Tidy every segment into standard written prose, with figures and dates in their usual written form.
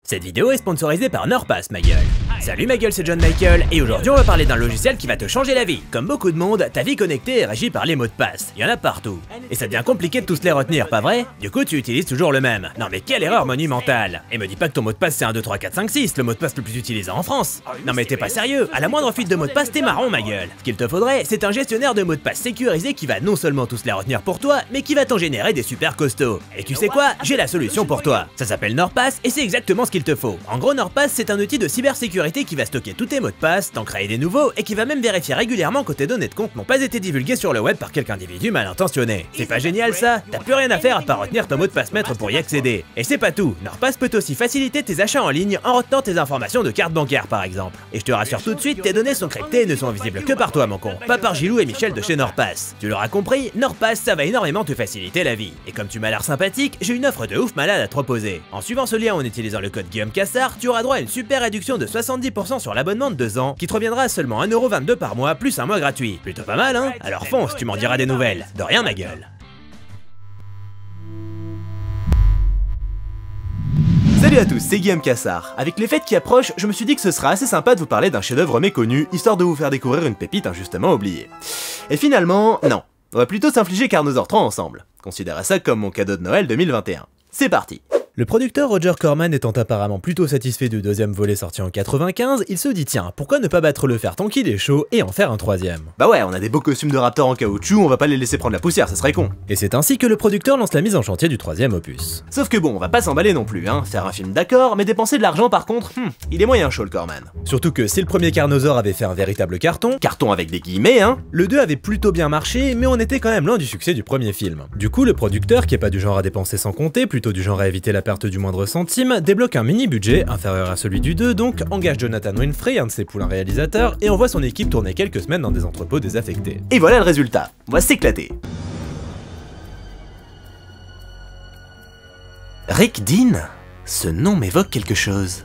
Cette vidéo est sponsorisée par NordPass, ma gueule. Salut ma gueule, c'est John Michael, et aujourd'hui on va parler d'un logiciel qui va te changer la vie. Comme beaucoup de monde, ta vie connectée est régie par les mots de passe. Il y en a partout. Et ça devient compliqué de tous les retenir, pas vrai? Du coup, tu utilises toujours le même. Non mais quelle erreur monumentale! Et me dis pas que ton mot de passe c'est 1, 2, 3, 4, 5, 6, le mot de passe le plus utilisé en France. Non mais t'es pas sérieux, à la moindre fuite de mot de passe, t'es marron, ma gueule. Ce qu'il te faudrait, c'est un gestionnaire de mots de passe sécurisé qui va non seulement tous les retenir pour toi, mais qui va t'en générer des super costauds. Et tu sais quoi? J'ai la solution pour toi. Ça s'appelle NordPass et c'est exactement ce qu'il te faut. En gros, NordPass, c'est un outil de cybersécurité qui va stocker tous tes mots de passe, t'en créer des nouveaux et qui va même vérifier régulièrement que tes données de compte n'ont pas été divulguées sur le web par quelque individu mal intentionné. C'est pas génial ça? T'as plus rien à faire à part retenir ton mot de passe maître pour y accéder. Et c'est pas tout, NordPass peut aussi faciliter tes achats en ligne en retenant tes informations de carte bancaire par exemple. Et je te rassure tout de suite, tes données sont cryptées et ne sont visibles que par toi mon con, pas par Gilou et Michel de chez NordPass. Tu l'auras compris, NordPass ça va énormément te faciliter la vie. Et comme tu m'as l'air sympathique, j'ai une offre de ouf malade à te proposer. En suivant ce lien en utilisant le code Guillaume Cassard, tu auras droit à une super réduction de 70% sur l'abonnement de 2 ans qui te reviendra à seulement 1,22€ par mois plus un mois gratuit. Plutôt pas mal hein? Alors fonce, tu m'en diras des nouvelles. De rien ma gueule. Salut à tous, c'est Guillaume Cassard. Avec les fêtes qui approchent, je me suis dit que ce sera assez sympa de vous parler d'un chef-d'œuvre méconnu, histoire de vous faire découvrir une pépite injustement oubliée. Et finalement, non. On va plutôt s'infliger Carnosaur 3 ensemble. Considérez ça comme mon cadeau de Noël 2021. C'est parti. Le producteur Roger Corman étant apparemment plutôt satisfait du deuxième volet sorti en 95, il se dit tiens, pourquoi ne pas battre le fer tant qu'il est chaud et en faire un troisième? Bah ouais, on a des beaux costumes de Raptor en caoutchouc, on va pas les laisser prendre la poussière, ça serait con. Et c'est ainsi que le producteur lance la mise en chantier du troisième opus. Sauf que bon, on va pas s'emballer non plus, hein, faire un film d'accord, mais dépenser de l'argent par contre, il est moyen chaud le Corman. Surtout que si le premier Carnosaur avait fait un véritable carton avec des guillemets hein, le 2 avait plutôt bien marché, mais on était quand même loin du succès du premier film. Du coup, le producteur, qui est pas du genre à dépenser sans compter, plutôt du genre à éviter la perte du moindre centime, débloque un mini-budget, inférieur à celui du 2 donc, engage Jonathan Winfrey, un de ses poulains réalisateurs, et envoie son équipe tourner quelques semaines dans des entrepôts désaffectés. Et voilà le résultat, on va s'éclater. Rick Dean? Ce nom m'évoque quelque chose.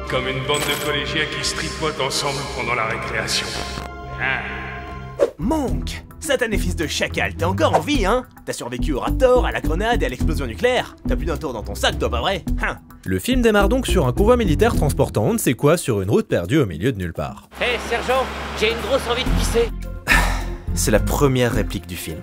Comme une bande de collégiens qui se tripotent ensemble pendant la récréation. Monk! Satané fils de chacal, t'es encore en vie, hein? T'as survécu au Raptor, à la grenade et à l'explosion nucléaire. T'as plus d'un tour dans ton sac, toi, pas vrai? Le film démarre donc sur un convoi militaire transportant on ne sait quoi sur une route perdue au milieu de nulle part. Hé, sergent, j'ai une grosse envie de pisser. C'est la première réplique du film.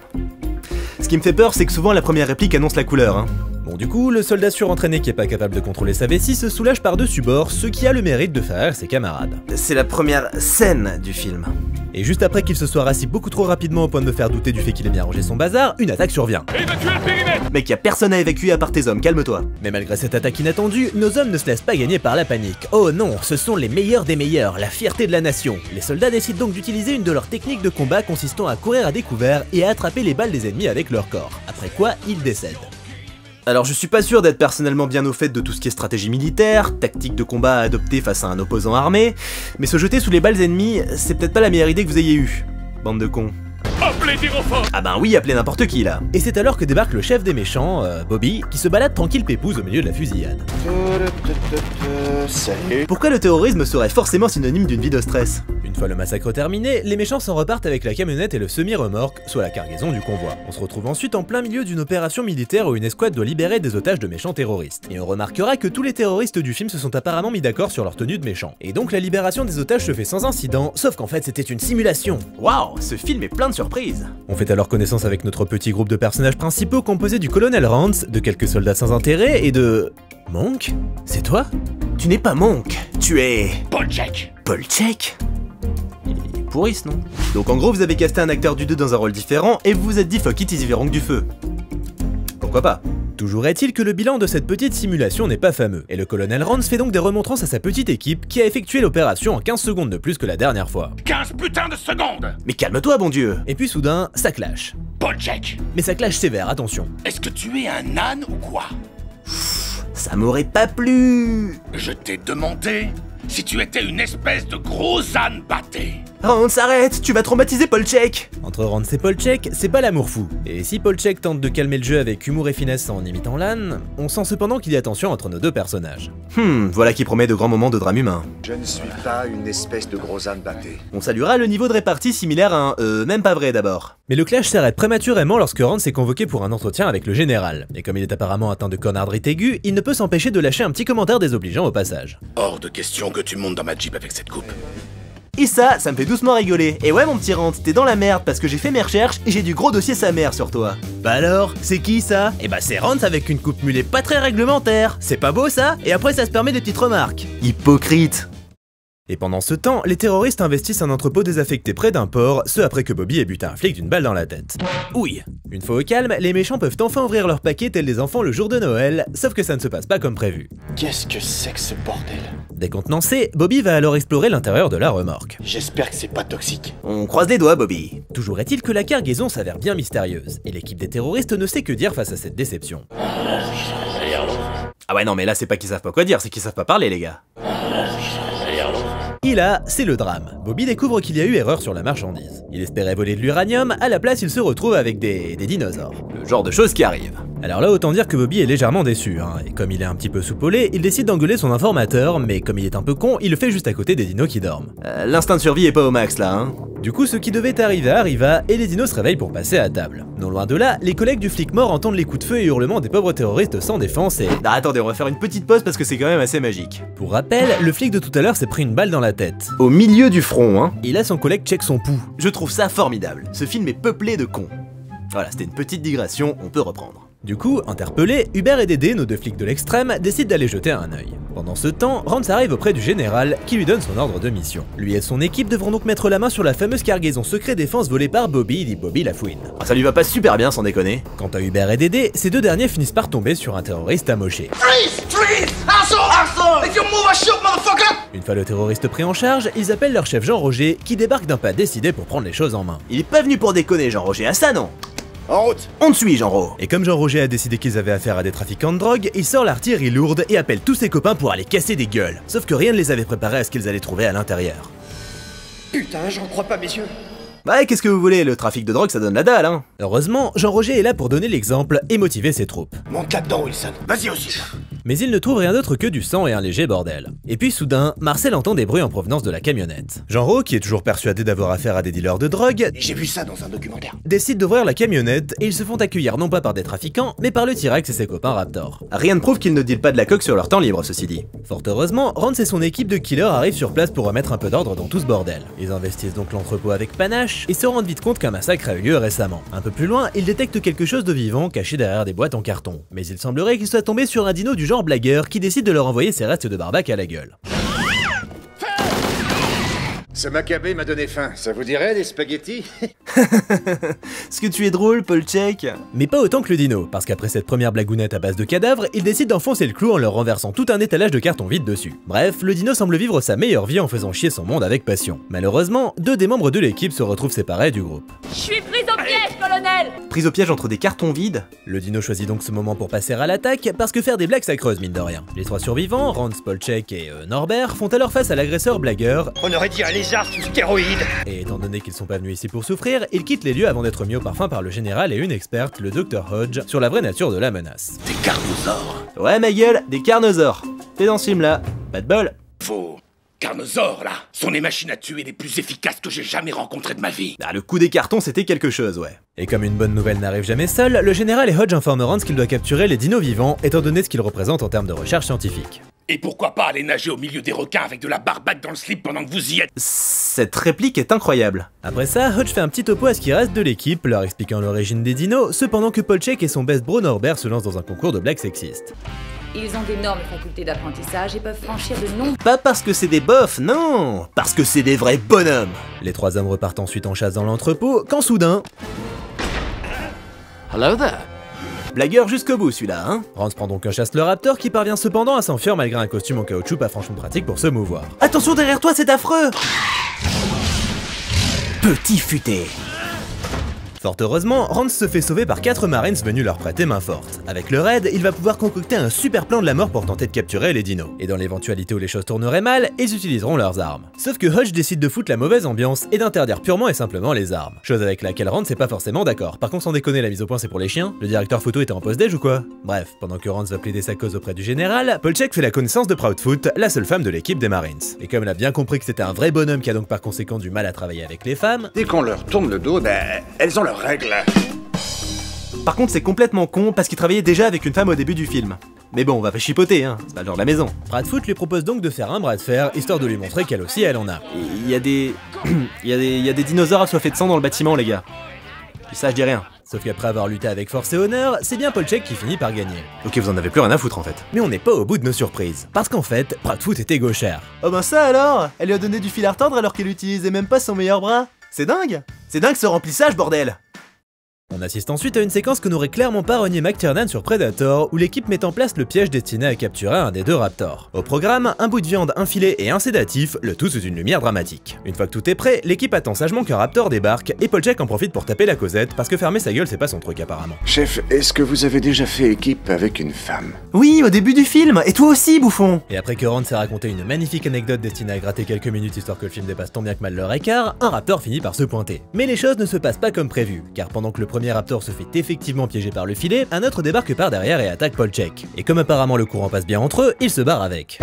Ce qui me fait peur, c'est que souvent la première réplique annonce la couleur, hein. Bon du coup, le soldat surentraîné qui est pas capable de contrôler sa vessie se soulage par-dessus bord, ce qui a le mérite de faire rire ses camarades. C'est la première scène du film. Et juste après qu'il se soit rassis beaucoup trop rapidement au point de me faire douter du fait qu'il ait bien rangé son bazar, une attaque survient. Évacuez le périmètre! Mec, y a personne à évacuer à part tes hommes, calme-toi. Mais malgré cette attaque inattendue, nos hommes ne se laissent pas gagner par la panique. Oh non, ce sont les meilleurs des meilleurs, la fierté de la nation. Les soldats décident donc d'utiliser une de leurs techniques de combat consistant à courir à découvert et à attraper les balles des ennemis avec leur corps. Après quoi, ils décèdent. Alors je suis pas sûr d'être personnellement bien au fait de tout ce qui est stratégie militaire, tactique de combat à adopter face à un opposant armé, mais se jeter sous les balles ennemies, c'est peut-être pas la meilleure idée que vous ayez eue. Bande de cons. Appelez des renforts! Ah ben oui, appelez n'importe qui là. Et c'est alors que débarque le chef des méchants, Bobby, qui se balade tranquille pépouze au milieu de la fusillade. Salut. Pourquoi le terrorisme serait forcément synonyme d'une vie de stress? Une fois le massacre terminé, les méchants s'en repartent avec la camionnette et le semi-remorque, soit la cargaison du convoi. On se retrouve ensuite en plein milieu d'une opération militaire où une escouade doit libérer des otages de méchants terroristes. Et on remarquera que tous les terroristes du film se sont apparemment mis d'accord sur leur tenue de méchants. Et donc la libération des otages se fait sans incident, sauf qu'en fait c'était une simulation. Waouh, ce film est plein de surprises. On fait alors connaissance avec notre petit groupe de personnages principaux composé du colonel Rance, de quelques soldats sans intérêt et de... Monk? C'est toi? Tu n'es pas Monk, tu es... Polchek! Polchek? Il est pourri ce nom. Donc en gros vous avez casté un acteur du 2 dans un rôle différent et vous vous êtes dit fuck it, ils y verront que du feu. Pourquoi pas? Toujours est-il que le bilan de cette petite simulation n'est pas fameux, et le colonel Rance fait donc des remontrances à sa petite équipe qui a effectué l'opération en 15 secondes de plus que la dernière fois. 15 putains de secondes! Mais calme-toi bon dieu! Et puis soudain, ça clash. Polchek! Mais ça clash sévère, attention. Est-ce que tu es un âne ou quoi? Ça m'aurait pas plu! Je t'ai demandé si tu étais une espèce de gros âne batté. Rance, arrête, tu vas traumatiser Polchek. Entre Rance et Polchek, c'est pas l'amour fou. Et si Polchek tente de calmer le jeu avec humour et finesse en imitant Lan, on sent cependant qu'il y a tension entre nos deux personnages. Voilà qui promet de grands moments de drame humain. Je ne suis pas une espèce de gros âne batté. On saluera le niveau de répartie similaire à un même pas vrai d'abord. Mais le clash s'arrête prématurément lorsque Rance est convoqué pour un entretien avec le général. Et comme il est apparemment atteint de cornardrite aiguë, il ne peut s'empêcher de lâcher un petit commentaire désobligeant au passage. Hors de question que tu montes dans ma Jeep avec cette coupe. Et ça me fait doucement rigoler. Et ouais mon petit Rance, t'es dans la merde parce que j'ai fait mes recherches et j'ai du gros dossier sa mère sur toi. Bah alors, c'est qui ça? Eh bah c'est Rance avec une coupe mulet pas très réglementaire. C'est pas beau ça? Et après ça se permet des petites remarques. Hypocrite. Et pendant ce temps, les terroristes investissent un entrepôt désaffecté près d'un port, ce après que Bobby ait buté un flic d'une balle dans la tête. Oui. Une fois au calme, les méchants peuvent enfin ouvrir leur paquet tels les enfants le jour de Noël, sauf que ça ne se passe pas comme prévu. Qu'est-ce que c'est que ce bordel? Décontenancé, Bobby va alors explorer l'intérieur de la remorque. J'espère que c'est pas toxique. On croise les doigts, Bobby. Toujours est-il que la cargaison s'avère bien mystérieuse, et l'équipe des terroristes ne sait que dire face à cette déception. Ah ouais non mais là c'est pas qu'ils savent pas quoi dire, c'est qu'ils savent pas parler les gars. Et là, c'est le drame. Bobby découvre qu'il y a eu erreur sur la marchandise. Il espérait voler de l'uranium, à la place il se retrouve avec des dinosaures. Le genre de choses qui arrivent. Alors là, autant dire que Bobby est légèrement déçu, et comme il est un petit peu soupolé, il décide d'engueuler son informateur, mais comme il est un peu con, il le fait juste à côté des dinos qui dorment. L'instinct de survie est pas au max là, hein. Du coup, ce qui devait arriver arriva, et les dinos se réveillent pour passer à table. Non loin de là, les collègues du flic mort entendent les coups de feu et hurlements des pauvres terroristes sans défense et... Ah, attendez, on va faire une petite pause parce que c'est quand même assez magique. Pour rappel, le flic de tout à l'heure s'est pris une balle dans la tête. Au milieu du front, hein. Et là, son collègue check son pouls. Je trouve ça formidable. Ce film est peuplé de cons. Voilà, c'était une petite digression, on peut reprendre. Du coup, interpellés, Hubert et Dédé, nos deux flics de l'extrême, décident d'aller jeter un œil. Pendant ce temps, Rance arrive auprès du général, qui lui donne son ordre de mission. Lui et son équipe devront donc mettre la main sur la fameuse cargaison secret défense volée par Bobby, dit Bobby Lafouine. Ah, ça lui va pas super bien sans déconner. Quant à Hubert et Dédé, ces deux derniers finissent par tomber sur un terroriste amoché. Une fois le terroriste pris en charge, ils appellent leur chef Jean-Roger, qui débarque d'un pas décidé pour prendre les choses en main. Il est pas venu pour déconner Jean-Roger, à ça non. En route! On te suit Jean-Ro. Et comme Jean-Roger a décidé qu'ils avaient affaire à des trafiquants de drogue, il sort l'artillerie lourde et appelle tous ses copains pour aller casser des gueules. Sauf que rien ne les avait préparés à ce qu'ils allaient trouver à l'intérieur. Putain, j'en crois pas, messieurs. Ouais, qu'est-ce que vous voulez, le trafic de drogue ça donne la dalle, hein. Heureusement, Jean-Roger est là pour donner l'exemple et motiver ses troupes. Monte là-dedans, Wilson. Vas-y aussi. Mais il ne trouve rien d'autre que du sang et un léger bordel. Et puis soudain, Marcel entend des bruits en provenance de la camionnette. Jean-Ro, qui est toujours persuadé d'avoir affaire à des dealers de drogue, J'ai vu ça dans un documentaire. décide d'ouvrir la camionnette et ils se font accueillir non pas par des trafiquants, mais par le T-Rex et ses copains Raptor. Rien ne prouve qu'ils ne dealent pas de la coque sur leur temps libre, ceci dit. Fort heureusement, Rance et son équipe de killers arrivent sur place pour remettre un peu d'ordre dans tout ce bordel. Ils investissent donc l'entrepôt avec panache et se rendent vite compte qu'un massacre a eu lieu récemment. Un peu plus loin, ils détectent quelque chose de vivant caché derrière des boîtes en carton. Mais il semblerait qu'ils soient tombés sur un dino du genre blagueur qui décide de leur envoyer ses restes de barbac à la gueule. Ce macabé m'a donné faim. Ça vous dirait des spaghettis? Est-ce que tu es drôle, Polchek? Mais pas autant que le dino, parce qu'après cette première blagounette à base de cadavres, il décide d'enfoncer le clou en leur renversant tout un étalage de carton vide dessus. Bref, le dino semble vivre sa meilleure vie en faisant chier son monde avec passion. Malheureusement, deux des membres de l'équipe se retrouvent séparés du groupe. Je suis prise au piège, colonel! Prise au piège entre des cartons vides? Le dino choisit donc ce moment pour passer à l'attaque, parce que faire des blagues ça creuse mine de rien. Les trois survivants, Rance, Polchek et Norbert, font alors face à l'agresseur blagueur, On aurait dit un lézard sous stéroïdes. et étant donné qu'ils sont pas venus ici pour souffrir, ils quittent les lieux avant d'être mis au parfum par le général et une experte, le Dr Hodge, sur la vraie nature de la menace. Des carnosaures. Ouais ma gueule, des carnosaures. T'es dans ce film là, pas de bol. Faux. Carnosaures, là, sont les machines à tuer les plus efficaces que j'ai jamais rencontrées de ma vie. Ah, le coup des cartons c'était quelque chose, ouais. Et comme une bonne nouvelle n'arrive jamais seule, le général et Hodge informent Rance qu'il doit capturer les dinos vivants, étant donné ce qu'ils représentent en termes de recherche scientifique. Et pourquoi pas aller nager au milieu des requins avec de la barbaque dans le slip pendant que vous y êtes? Cette réplique est incroyable. Après ça, Hodge fait un petit topo à ce qui reste de l'équipe, leur expliquant l'origine des dinos, cependant que Polchek et son best bro Norbert se lancent dans un concours de blagues sexistes. Ils ont d'énormes facultés d'apprentissage et peuvent franchir de nombreux... Pas parce que c'est des bofs, non, parce que c'est des vrais bonhommes. Les trois hommes repartent ensuite en chasse dans l'entrepôt, quand soudain... Hello there. Blagueur jusqu'au bout celui-là, hein. Rance prend donc un chasse le Raptor qui parvient cependant à s'enfuir malgré un costume en caoutchouc pas franchement pratique pour se mouvoir. Attention derrière toi, c'est affreux. Petit futé. Fort heureusement, Rance se fait sauver par 4 Marines venus leur prêter main forte. Avec le raid, il va pouvoir concocter un super plan de la mort pour tenter de capturer les dinos. Et dans l'éventualité où les choses tourneraient mal, ils utiliseront leurs armes. Sauf que Hutch décide de foutre la mauvaise ambiance et d'interdire purement et simplement les armes. Chose avec laquelle Rance n'est pas forcément d'accord. Par contre, sans déconner, la mise au point c'est pour les chiens. Le directeur photo était en post-déj ou quoi? Bref, pendant que Rance va plaider sa cause auprès du général, Polchek fait la connaissance de Proudfoot, la seule femme de l'équipe des Marines. Et comme elle a bien compris que c'était un vrai bonhomme qui a donc par conséquent du mal à travailler avec les femmes, Dès qu'on leur tourne le dos, elles ont leurs règles. Par contre, c'est complètement con parce qu'il travaillait déjà avec une femme au début du film. Mais bon, on va pas chipoter, hein, c'est pas le genre de la maison. Proudfoot lui propose donc de faire un bras de fer, histoire de lui montrer qu'elle aussi elle en a. Il y a des... il y a des dinosaures assoiffés de sang dans le bâtiment, les gars. Et ça, je dis rien. Sauf qu'après avoir lutté avec force et honneur, c'est bien Polchek qui finit par gagner. Ok, vous en avez plus rien à foutre en fait. Mais on n'est pas au bout de nos surprises, parce qu'en fait, Proudfoot était gauchère. Oh ben ça alors, elle lui a donné du fil à retordre alors qu'elle utilisait même pas son meilleur bras. C'est dingue. C'est dingue ce remplissage, bordel. On assiste ensuite à une séquence que n'aurait clairement pas renié McTiernan sur Predator, où l'équipe met en place le piège destiné à capturer un des 2 raptors. Au programme, un bout de viande, un filet et un sédatif, le tout sous une lumière dramatique. Une fois que tout est prêt, l'équipe attend sagement qu'un raptor débarque, et Polchek en profite pour taper la causette, parce que fermer sa gueule c'est pas son truc apparemment. Chef, est-ce que vous avez déjà fait équipe avec une femme? Oui, au début du film, et toi aussi, bouffon. Et après que Rance s'est raconté une magnifique anecdote destinée à gratter quelques minutes histoire que le film dépasse tant bien que mal leur écart, un raptor finit par se pointer. Mais les choses ne se passent pas comme prévu, car pendant que le premier raptor se fait effectivement piégé par le filet, un autre débarque par derrière et attaque Polchek. Et comme apparemment le courant passe bien entre eux, il se barre avec.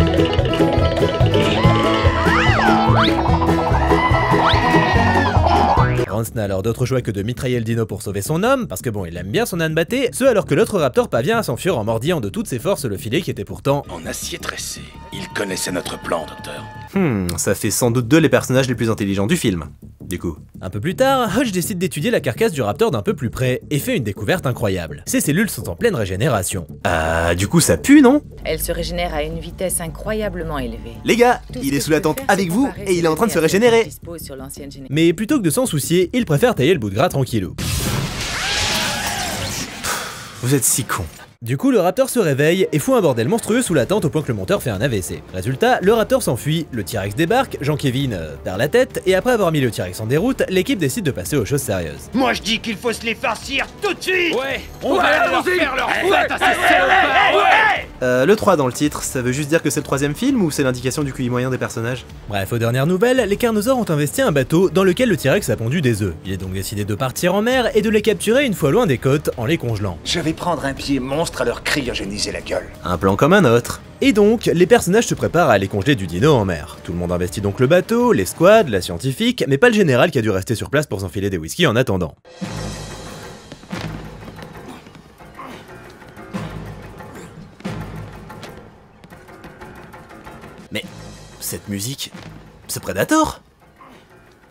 Rance n'a alors d'autre choix que de mitrailler le dino pour sauver son homme, parce que bon, il aime bien son âne batté, ce alors que l'autre raptor parvient à s'enfuir en mordillant de toutes ses forces le filet qui était pourtant En acier tressé. Ils connaissaient notre plan, docteur. Ça fait sans doute d'eux les personnages les plus intelligents du film. Du coup. Un peu plus tard, Hutch décide d'étudier la carcasse du raptor d'un peu plus près et fait une découverte incroyable. Ses cellules sont en pleine régénération. Du coup ça pue, non? Elle se régénère à une vitesse incroyablement élevée. Les gars, Tout ce il est que sous je la peux tente faire, avec c'est vous comparer et il est en train de se ce que régénérer. dispose sur l'ancienne génération. Mais plutôt que de s'en soucier, il préfère tailler le bout de gras tranquillou. Vous êtes si cons. Du coup, le raptor se réveille et fout un bordel monstrueux sous la tente au point que le monteur fait un AVC. Résultat, le raptor s'enfuit, le T-Rex débarque, Jean-Kevin perd la tête, et après avoir mis le T-Rex en déroute, l'équipe décide de passer aux choses sérieuses. Moi je dis qu'il faut se les farcir tout de suite. Ouais, on va leur faire leur fête à ces Le 3 dans le titre, ça veut juste dire que c'est le 3ème film ou c'est l'indication du QI moyen des personnages? Bref, aux dernières nouvelles, les carnosaures ont investi un bateau dans lequel le T-Rex a pondu des œufs. Il est donc décidé de partir en mer et de les capturer une fois loin des côtes en les congelant. Je vais prendre un pied monstre à leur cryogéniser la gueule. Un plan comme un autre. Et donc, les personnages se préparent à aller congeler du dino en mer. Tout le monde investit donc le bateau, les squads, la scientifique, mais pas le général qui a dû rester sur place pour s'enfiler des whisky en attendant. Mais cette musique, c'est Predator?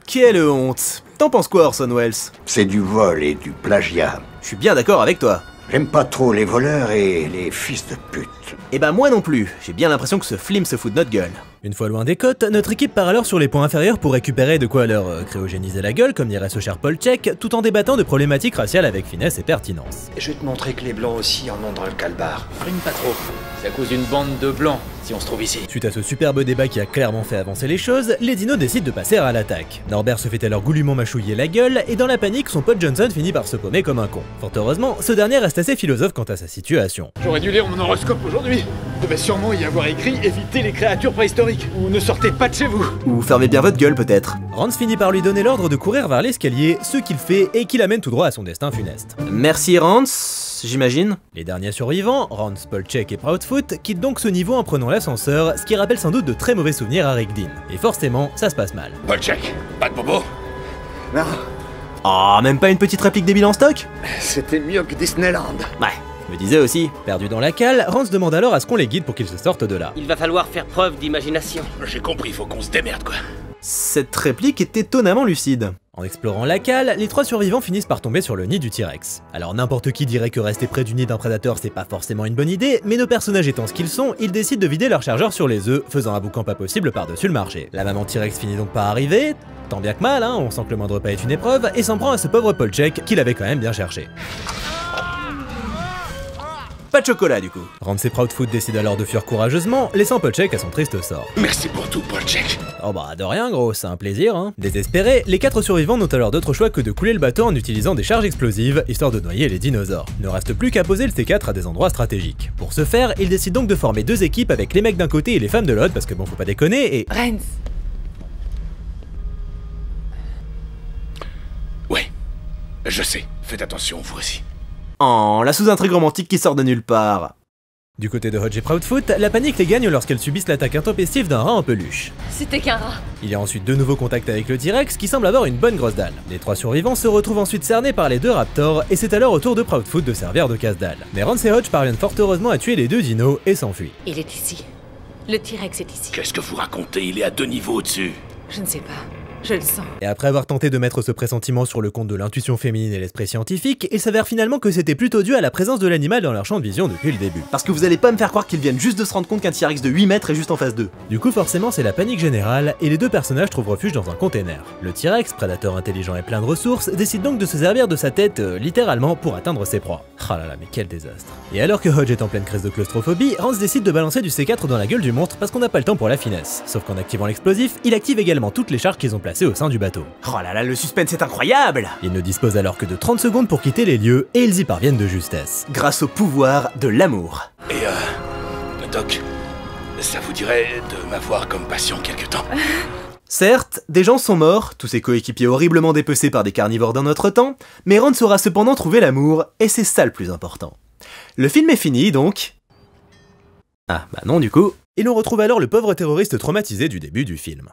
Quelle honte. T'en penses quoi, Orson Welles? C'est du vol et du plagiat. Je suis bien d'accord avec toi. J'aime pas trop les voleurs et les fils de pute. Eh ben moi non plus, j'ai bien l'impression que ce film se fout de notre gueule. Une fois loin des côtes, notre équipe part alors sur les points inférieurs pour récupérer de quoi leur cryogéniser la gueule, comme dirait ce cher Polchek, tout en débattant de problématiques raciales avec finesse et pertinence. Je vais te montrer que les blancs aussi en ont dans le calbar. Frime pas trop. C'est à cause d'une bande de blancs si on se trouve ici. Suite à ce superbe débat qui a clairement fait avancer les choses, les dinos décident de passer à l'attaque. Norbert se fait alors goulûment mâchouiller la gueule, et dans la panique, son pote Johnson finit par se paumer comme un con. Fort heureusement, ce dernier reste assez philosophe quant à sa situation. J'aurais dû lire mon horoscope aujourd'hui. Il devait sûrement y avoir écrit « Évitez les créatures préhistoriques » ou « Ne sortez pas de chez vous ». Ou fermez bien votre gueule peut-être. Rance finit par lui donner l'ordre de courir vers l'escalier, ce qu'il fait et qui l'amène tout droit à son destin funeste. Merci Rance, j'imagine. Les derniers survivants, Rance, Polchek et Proudfoot, quittent donc ce niveau en prenant l'ascenseur, ce qui rappelle sans doute de très mauvais souvenirs à Rick Dean. Et forcément, ça se passe mal. Polchek, pas de bobo? Non, Ah, même pas une petite réplique débile en stock? c'était mieux que Disneyland. Ouais, je me disais aussi. Perdu dans la cale, Rance demande alors à ce qu'on les guide pour qu'ils se sortent de là. Il va falloir faire preuve d'imagination. J'ai compris, faut qu'on se démerde quoi. Cette réplique est étonnamment lucide. En explorant la cale, les 3 survivants finissent par tomber sur le nid du T-Rex. Alors n'importe qui dirait que rester près du nid d'un prédateur c'est pas forcément une bonne idée, mais nos personnages étant ce qu'ils sont, ils décident de vider leur chargeur sur les œufs, faisant un boucan pas possible par-dessus le marché. La maman T-Rex finit donc par arriver, tant bien que mal, hein, on sent que le moindre pas est une épreuve, et s'en prend à ce pauvre Polchek qu'il avait quand même bien cherché. pas de chocolat du coup. Ramsay Proudfoot décide alors de fuir courageusement, laissant Podchek à son triste sort. Merci pour tout, Podchek. Oh bah de rien gros, c'est un plaisir hein. Désespérés, les 4 survivants n'ont alors d'autre choix que de couler le bateau en utilisant des charges explosives, histoire de noyer les dinosaures. Ne reste plus qu'à poser le C4 à des endroits stratégiques. Pour ce faire, ils décident donc de former 2 équipes avec les mecs d'un côté et les femmes de l'autre, parce que bon faut pas déconner et... Rens. Ouais, je sais. Faites attention, vous aussi. Oh, la sous-intrigue romantique qui sort de nulle part. Du côté de Hodge et Proudfoot, la panique les gagne lorsqu'elles subissent l'attaque intempestive d'un rat en peluche. C'était qu'un rat. Il y a ensuite de nouveaux contacts avec le T-Rex qui semble avoir une bonne grosse dalle. Les 3 survivants se retrouvent ensuite cernés par les 2 raptors et c'est alors au tour de Proudfoot de servir de casse-dalle. Mais Rance et Hodge parviennent fort heureusement à tuer les 2 dinos et s'enfuient. Il est ici. Le T-Rex est ici. Qu'est-ce que vous racontez? Il est à 2 niveaux au-dessus. Je ne sais pas. Je le sens. Et après avoir tenté de mettre ce pressentiment sur le compte de l'intuition féminine et l'esprit scientifique, il s'avère finalement que c'était plutôt dû à la présence de l'animal dans leur champ de vision depuis le début. Parce que vous allez pas me faire croire qu'ils viennent juste de se rendre compte qu'un T-Rex de 8 mètres est juste en face d'eux. Du coup forcément c'est la panique générale et les 2 personnages trouvent refuge dans un container. Le T-Rex, prédateur intelligent et plein de ressources, décide donc de se servir de sa tête littéralement pour atteindre ses proies. Oh là là mais quel désastre. Et alors que Hodge est en pleine crise de claustrophobie, Rance décide de balancer du C4 dans la gueule du monstre parce qu'on n'a pas le temps pour la finesse. Sauf qu'en activant l'explosif, il active également toutes les charges qu'ils ont placées au sein du bateau. Oh là là, le suspense est incroyable! Ils ne disposent alors que de 30 secondes pour quitter les lieux et ils y parviennent de justesse. Grâce au pouvoir de l'amour. Et Doc, ça vous dirait de m'avoir comme patient quelque temps? Certes, des gens sont morts, tous ces coéquipiers horriblement dépecés par des carnivores d'un autre temps, mais Rance aura cependant trouvé l'amour, et c'est ça le plus important. Le film est fini donc... Ah bah non du coup... Et l'on retrouve alors le pauvre terroriste traumatisé du début du film.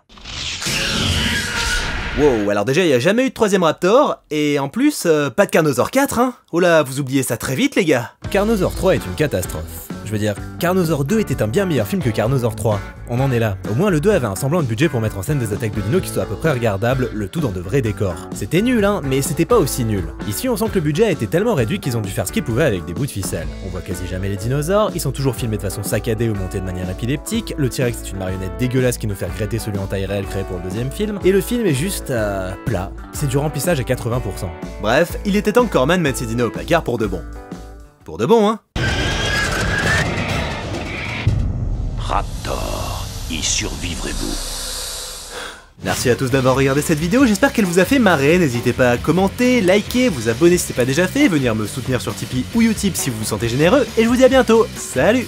Wow, alors déjà il y a jamais eu de 3ème Raptor, et en plus, pas de Carnosaur 4 hein. Oh là, vous oubliez ça très vite les gars. Carnosaur 3 est une catastrophe. Je veux dire, Carnosaur 2 était un bien meilleur film que Carnosaur 3. On en est là. Au moins le 2 avait un semblant de budget pour mettre en scène des attaques de dinos qui soient à peu près regardables, le tout dans de vrais décors. C'était nul hein, mais c'était pas aussi nul. Ici on sent que le budget a été tellement réduit qu'ils ont dû faire ce qu'ils pouvaient avec des bouts de ficelle. On voit quasi jamais les dinosaures, ils sont toujours filmés de façon saccadée ou montés de manière épileptique, le T-Rex est une marionnette dégueulasse qui nous fait regretter celui en taille réelle créé pour le 2e film, et le film est juste plat. C'est du remplissage à 80%. Bref, il était temps que Corman mette ses dinos au placard pour de bon. Pour de bon hein. Raptor, y survivrez-vous? Merci à tous d'avoir regardé cette vidéo, j'espère qu'elle vous a fait marrer, n'hésitez pas à commenter, liker, vous abonner si c'est pas déjà fait, venir me soutenir sur Tipeee ou Utip si vous vous sentez généreux, et je vous dis à bientôt, salut!